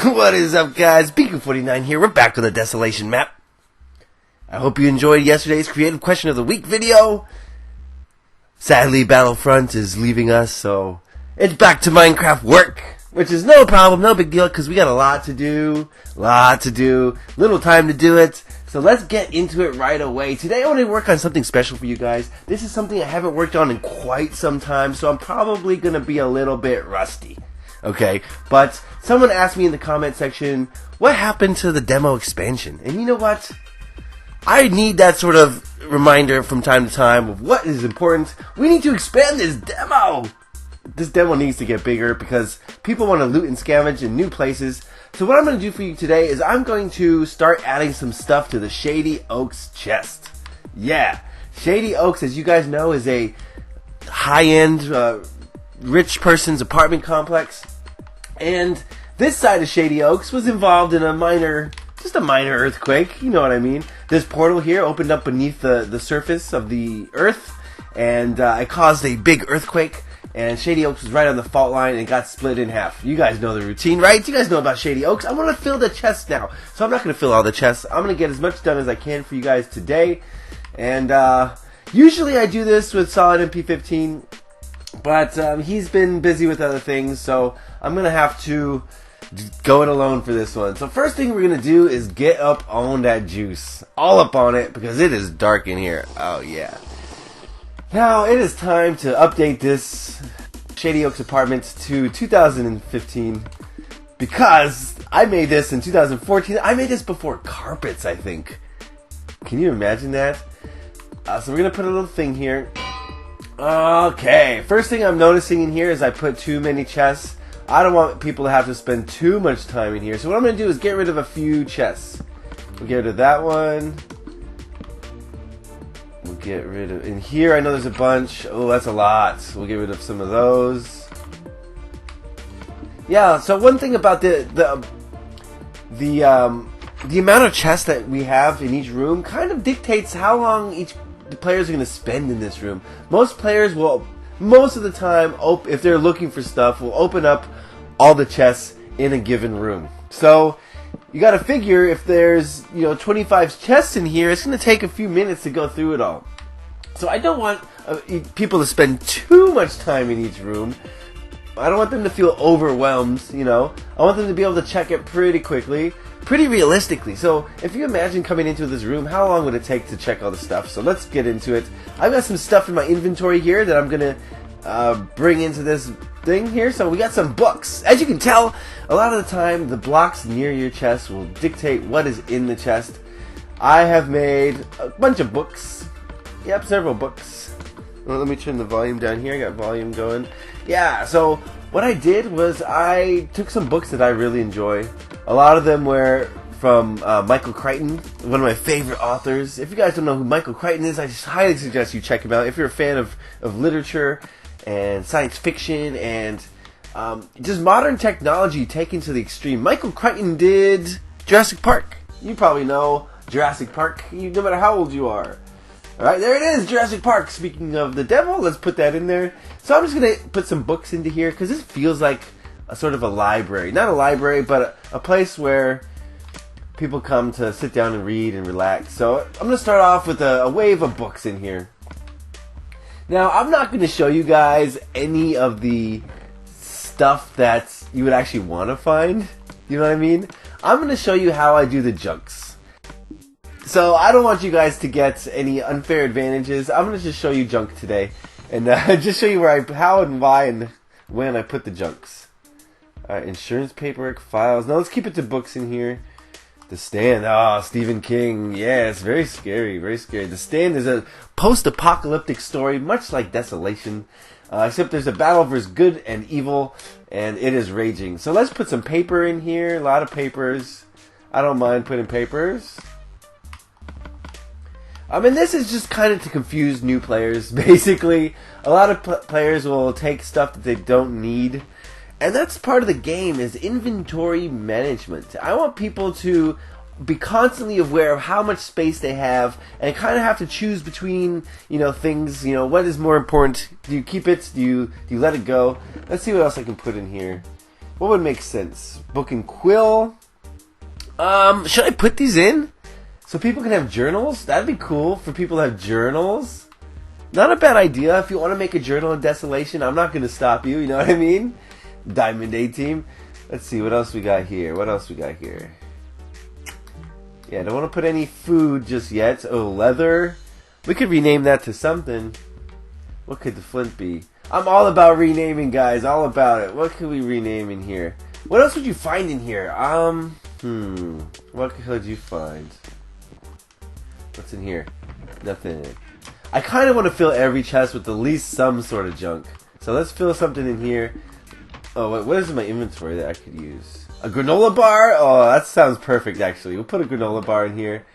What is up, guys? Beancrew49 here. We're back with a Desolation map. I hope you enjoyed yesterday's Creative Question of the Week video. Sadly, Battlefront is leaving us, so it's back to Minecraft work, which is no problem, no big deal, because we got a lot to do, little time to do it. So let's get into it right away. Today I want to work on something special for you guys. This is something I haven't worked on in quite some time, so I'm probably going to be a little bit rusty. Okay, but someone asked me in the comment section, what happened to the demo expansion? And you know what? I need that sort of reminder from time to time of what is important. We need to expand this demo! This demo needs to get bigger because people want to loot and scavenge in new places. So what I'm going to do for you today is I'm going to start adding some stuff to the Shady Oaks chest. Yeah, Shady Oaks, as you guys know, is a high-end, rich person's apartment complex. And this side of Shady Oaks was involved in just a minor earthquake, you know what I mean. This portal here opened up beneath the surface of the earth, and it caused a big earthquake, and Shady Oaks was right on the fault line and got split in half. You guys know the routine, right? You guys know about Shady Oaks. I want to fill the chests now, so I'm not going to fill all the chests. I'm going to get as much done as I can for you guys today, and usually I do this with Solid MP15, but he's been busy with other things, so I'm going to have to go it alone for this one. So first thing we're going to do is get up on that juice. All up on it, because it is dark in here. Oh yeah. Now it is time to update this Shady Oaks apartment to 2015, because I made this in 2014. I made this before carpets, I think. Can you imagine that? So we're going to put a little thing here. Okay, first thing I'm noticing in here is I put too many chests. I don't want people to have to spend too much time in here. So what I'm going to do is get rid of a few chests. We'll get rid of that one. We'll get rid of... In here, I know there's a bunch. Oh, that's a lot. We'll get rid of some of those. Yeah, so one thing about the amount of chests that we have in each room kind of dictates how long the players are going to spend in this room. Most players will, most of the time, if they're looking for stuff, will open up all the chests in a given room. So you got to figure if there's 25 chests in here, it's going to take a few minutes to go through it all. So I don't want people to spend too much time in each room. I don't want them to feel overwhelmed, I want them to be able to check it pretty quickly, pretty realistically. So if you imagine coming into this room, how long would it take to check all the stuff? So let's get into it. I've got some stuff in my inventory here that I'm going to bring into this thing here. So we got some books. As you can tell, a lot of the time, the blocks near your chest will dictate what is in the chest. I have made a bunch of books. Yep, several books. Well, let me turn the volume down here. I got volume going. Yeah, so what I did was I took some books that I really enjoy. A lot of them were from Michael Crichton, one of my favorite authors. If you guys don't know who Michael Crichton is, I just highly suggest you check him out. If you're a fan of literature and science fiction and just modern technology taken to the extreme. Michael Crichton did Jurassic Park. You probably know Jurassic Park, no matter how old you are. Alright, there it is, Jurassic Park. Speaking of the devil, let's put that in there. So I'm just going to put some books into here, because this feels like a sort of a library. Not a library, but a place where people come to sit down and read and relax. So I'm going to start off with a wave of books in here. Now, I'm not going to show you guys any of the stuff that you would actually want to find. You know what I mean? I'm going to show you how I do the junks. So I don't want you guys to get any unfair advantages. I'm going to just show you junk today. And just show you how and why and when I put the junks. Alright, insurance paperwork, files. Now let's keep it to books in here. The Stand. Ah, Stephen King. Yeah, it's very scary, very scary. The Stand is a post-apocalyptic story, much like Desolation. Except there's a battle versus good and evil, and it is raging. So let's put some paper in here. A lot of papers. I don't mind putting papers. I mean, this is just kind of to confuse new players, basically. A lot of players will take stuff that they don't need. And that's part of the game, is inventory management. I want people to be constantly aware of how much space they have, and kind of have to choose between, things, what is more important. Do you keep it? Do you let it go? Let's see what else I can put in here. What would make sense? Book and quill. Should I put these in? So people can have journals? That'd be cool for people to have journals. Not a bad idea. If you want to make a journal in Desolation, I'm not going to stop you. You know what I mean? Diamond A team. Let's see, what else we got here? Yeah, don't want to put any food just yet. Oh, leather. We could rename that to something. What could the flint be? I'm all about renaming, guys. All about it. What could we rename in here? What else would you find in here? What could you find? What's in here? Nothing. I kind of want to fill every chest with at least some sort of junk. So let's fill something in here. Oh, what is in my inventory that I could use? A granola bar? Oh, that sounds perfect, actually. We'll put a granola bar in here.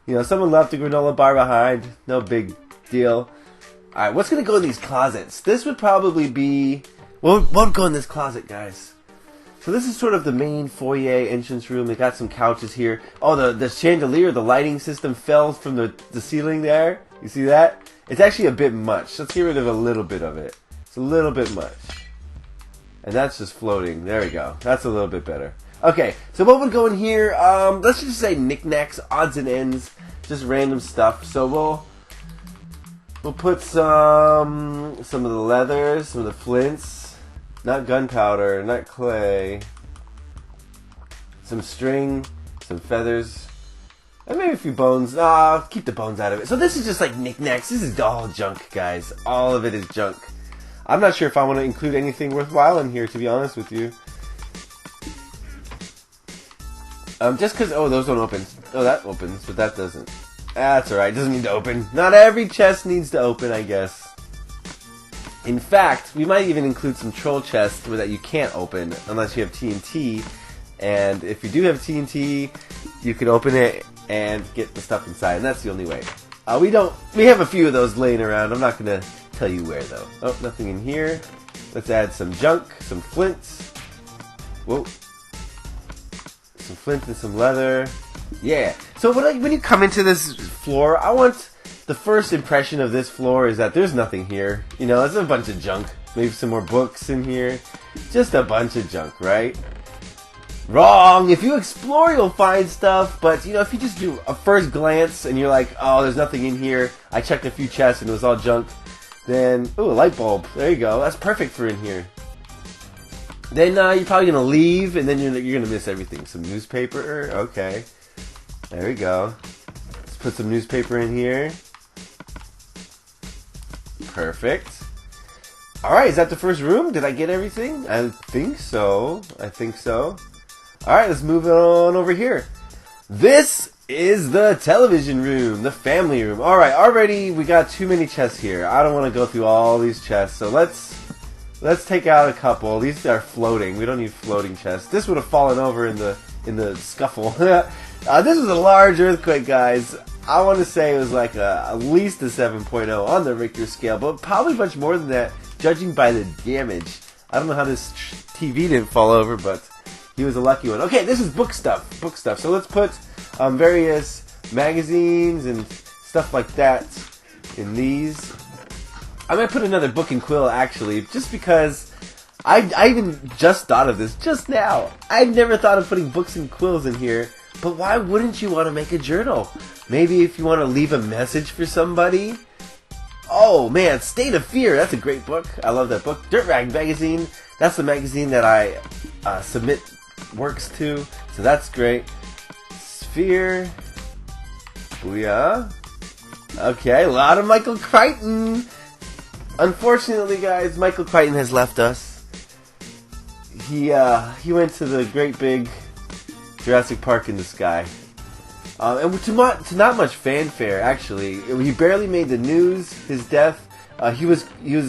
You know, someone left a granola bar behind. No big deal. Alright, what's going to go in these closets? This would probably be... What would go in this closet, guys? So this is sort of the main foyer entrance room. They got some couches here. Oh, the chandelier, the lighting system fell from the ceiling there. You see that? It's actually a bit much. Let's get rid of a little bit of it. It's a little bit much. And that's just floating. There we go. That's a little bit better. Okay, so what would go in here? Let's just say knickknacks, odds and ends, just random stuff. So we'll put some of the leathers, some of the flints, not gunpowder, not clay, some string, some feathers, and maybe a few bones. Keep the bones out of it. So this is just like knickknacks. This is all junk, guys. All of it is junk. I'm not sure if I want to include anything worthwhile in here, to be honest with you. Just because... Oh, those don't open. Oh, that opens, but that doesn't. That's alright. Doesn't need to open. Not every chest needs to open, I guess. In fact, we might even include some troll chests that you can't open unless you have TNT. And if you do have TNT, you can open it and get the stuff inside. And that's the only way. We have a few of those laying around. I'm not going to tell you where, though. Oh, nothing in here. Let's add some junk, some flints. Whoa. Some flint and some leather. Yeah. So when you come into this floor, I want the first impression of this floor is that there's nothing here. You know, it's a bunch of junk. Maybe some more books in here. Just a bunch of junk, right? Wrong! If you explore, you'll find stuff, but, you know, if you just do a first glance and you're like, oh, there's nothing in here, I checked a few chests and it was all junk, then, ooh, a light bulb. There you go. That's perfect for in here. Then you're probably going to leave, and then you're going to miss everything. Some newspaper. Okay. There we go. Let's put some newspaper in here. Perfect. Alright, is that the first room? Did I get everything? I think so. Alright, let's move on over here. This is the television room, the family room. Alright, already we got too many chests here. I don't want to go through all these chests, so let's take out a couple. These are floating. We don't need floating chests. This would have fallen over in the scuffle. This is a large earthquake, guys. I want to say it was like at least a 7.0 on the Richter scale, but probably much more than that, judging by the damage. I don't know how this TV didn't fall over, but he was a lucky one. Okay, this is book stuff. So let's put various magazines and stuff like that in these. I might put another book and quill, actually, just because I even just thought of this just now. I've never thought of putting books and quills in here, but why wouldn't you want to make a journal? Maybe if you want to leave a message for somebody. Oh man, State of Fear, that's a great book. I love that book. Dirt Rag Magazine, that's the magazine that I submit works to, so that's great. Sphere, booyah. Okay, a lot of Michael Crichton. Unfortunately, guys, Michael Crichton has left us. He went to the great big Jurassic Park in the sky. And to not much fanfare, actually. He barely made the news, his death. He was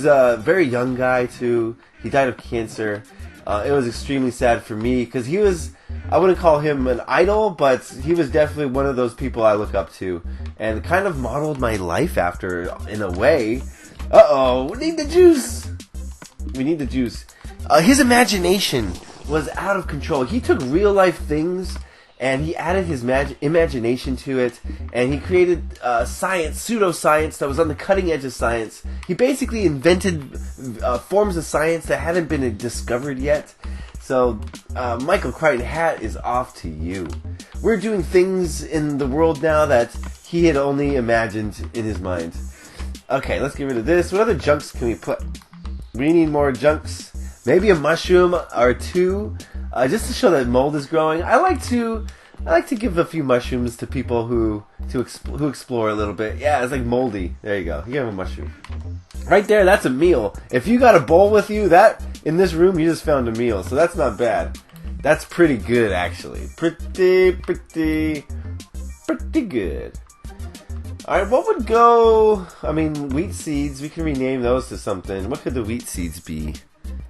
a very young guy, too. He died of cancer. It was extremely sad for me, because he was, I wouldn't call him an idol, but he was definitely one of those people I look up to, and kind of modeled my life after, in a way. Uh-oh, we need the juice! We need the juice. His imagination was out of control. He took real-life things, and he added his imagination to it, and he created science, pseudoscience that was on the cutting edge of science. He basically invented forms of science that hadn't been discovered yet. So, Michael Crichton, hat is off to you. We're doing things in the world now that he had only imagined in his mind. Okay, let's get rid of this. What other junks can we put? We need more junks. Maybe a mushroom or two, just to show that mold is growing. I like to give a few mushrooms to people who explore a little bit. Yeah, it's like moldy. There you go. You have a mushroom. Right there, that's a meal. If you got a bowl with you, that in this room, you just found a meal. So that's not bad. That's pretty good, actually. Pretty good. Alright, what would go... I mean, wheat seeds. We can rename those to something. What could the wheat seeds be?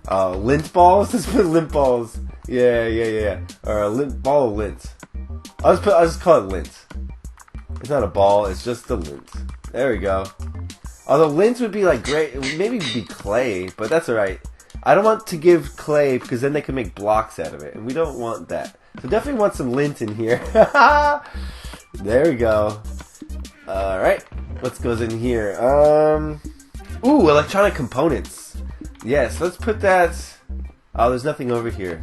Lint balls? Let's put lint balls. Yeah. Or a lint ball of lint. I'll just call it lint. It's not a ball, it's just the lint. There we go. Although lint would be like great, it would maybe be clay, but that's alright. I don't want to give clay because then they can make blocks out of it, and we don't want that. So definitely want some lint in here. There we go. Alright, what goes in here? Ooh, electronic components. Yes, let's put that... Oh, there's nothing over here.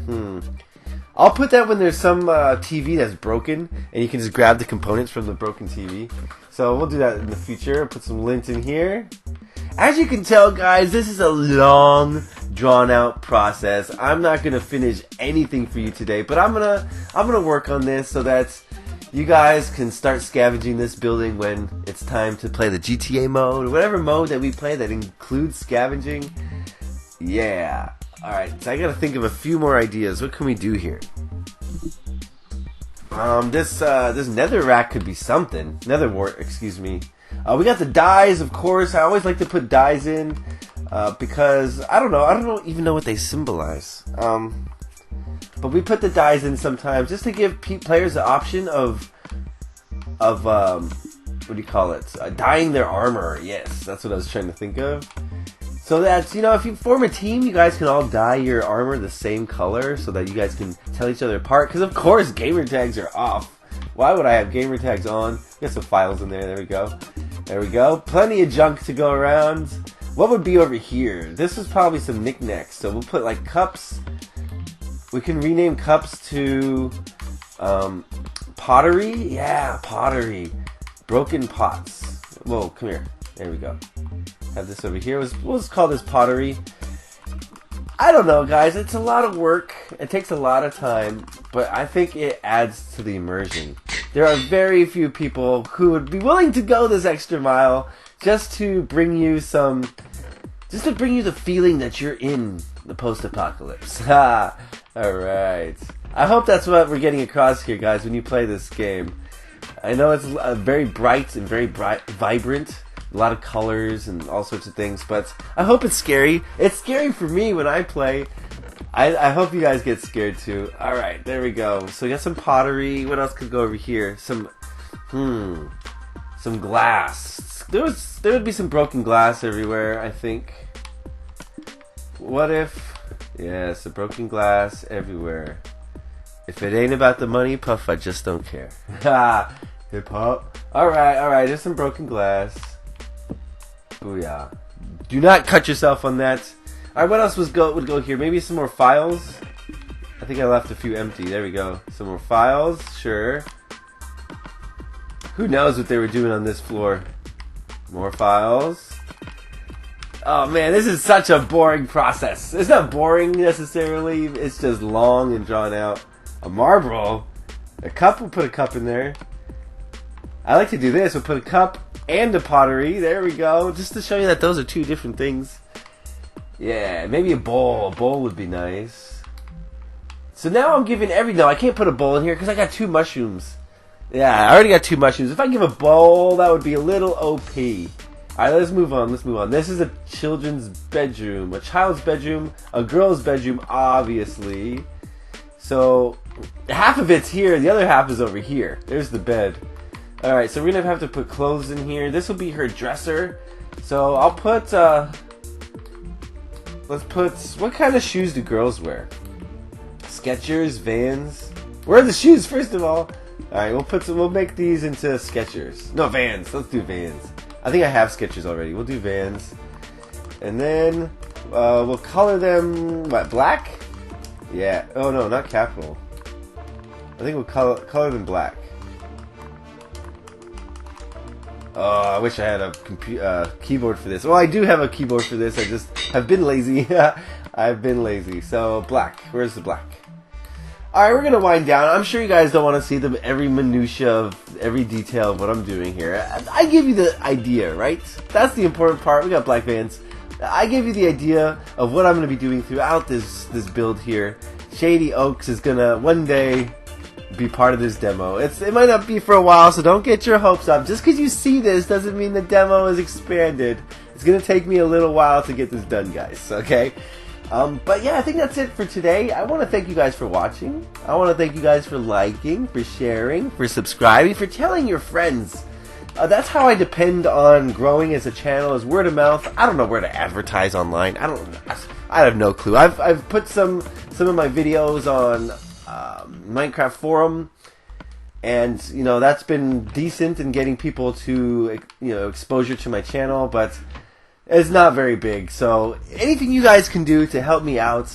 I'll put that when there's some TV that's broken, and you can just grab the components from the broken TV. So we'll do that in the future. Put some lint in here. As you can tell, guys, this is a long, drawn-out process. I'm not gonna finish anything for you today, but I'm gonna work on this so that you guys can start scavenging this building when it's time to play the GTA mode, or whatever mode that we play that includes scavenging. Yeah. Alright, so I gotta think of a few more ideas. What can we do here? This nether rack could be something. Nether wart, excuse me. We got the dyes, of course. I always like to put dyes in, because, I don't even know what they symbolize. But we put the dyes in sometimes, just to give players the option of what do you call it? Dyeing their armor. Yes, that's what I was trying to think of. So that, if you form a team, you guys can all dye your armor the same color so that you guys can tell each other apart. Because, of course, gamer tags are off. Why would I have gamer tags on? Got some files in there. There we go. There we go. Plenty of junk to go around. What would be over here? This is probably some knickknacks. So we'll put, like, cups. We can rename cups to pottery. Yeah, pottery. Broken pots. Whoa, come here. There we go. Have this over here. We'll just call this pottery. I don't know, guys. It's a lot of work. It takes a lot of time, but I think it adds to the immersion. There are very few people who would be willing to go this extra mile just to bring you the feeling that you're in the post-apocalypse. Ha! Alright. I hope that's what we're getting across here, guys, when you play this game. I know it's very bright and very vibrant. A lot of colors and all sorts of things, but I hope it's scary. It's scary for me when I play. I hope you guys get scared too. Alright, there we go. So we got some pottery. What else could go over here? Some glass. There would be some broken glass everywhere, I think. What if... Yeah, some broken glass everywhere. If it ain't about the money, Puff, I just don't care. Ha! Hip hop. Alright, there's some broken glass. Booyah. Do not cut yourself on that. Alright, what else would go here? Maybe some more files? I think I left a few empty. There we go. Some more files? Sure. Who knows what they were doing on this floor? More files. Oh man, this is such a boring process. It's not boring necessarily. It's just long and drawn out. A marble? A cup? We'll put a cup in there. I like to do this. We'll put a cup and a pottery. There we go. Just to show you that those are two different things. Yeah, maybe a bowl. A bowl would be nice. So now I'm giving No, I can't put a bowl in here because I got 2 mushrooms. Yeah, I already got 2 mushrooms. If I give a bowl, that would be a little OP. Alright, let's move on. This is a children's bedroom. A child's bedroom. A girl's bedroom, obviously. So, half of it's here. The other half is over here. There's the bed. Alright, so we're going to have to put clothes in here. This will be her dresser. So I'll put, let's put, what kind of shoes do girls wear? Skechers, Vans? Where are the shoes, first of all? Alright, we'll make these into Skechers. No, Vans. Let's do Vans. I think I have Skechers already. We'll do Vans. And then, we'll color them, what, black? Yeah. Oh no, not capital. I think we'll color them black. Oh, I wish I had a keyboard for this. Well, I do have a keyboard for this. I just have been lazy. I've been lazy. So black. Where's the black? All right, we're gonna wind down. I'm sure you guys don't want to see every minutia of every detail of what I'm doing here. I give you the idea, right? That's the important part. We got black vans. I gave you the idea of what I'm gonna be doing throughout this build here. Shady Oaks is gonna one day be part of this demo. It might not be for a while, so don't get your hopes up. Just because you see this doesn't mean the demo is expanded. It's gonna take me a little while to get this done, guys. Okay. But yeah, I think that's it for today. I want to thank you guys for watching. I want to thank you guys for liking, for sharing, for subscribing, for telling your friends. That's how I depend on growing as a channel, is word of mouth. I don't know where to advertise online. I have no clue. I've put some of my videos on Minecraft forum, and that's been decent in getting people to exposure to my channel, but it's not very big. So anything you guys can do to help me out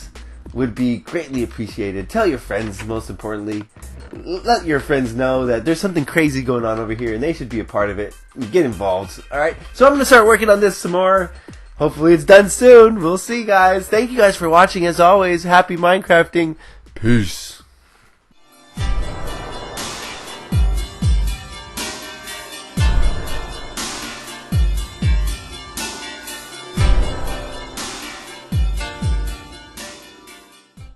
would be greatly appreciated. Tell your friends, most importantly. Let your friends know that there's something crazy going on over here and they should be a part of it. Get involved. Alright, so I'm going to start working on this some more. Hopefully it's done soon. We'll see, guys. Thank you guys for watching. As always, happy Minecrafting. Peace.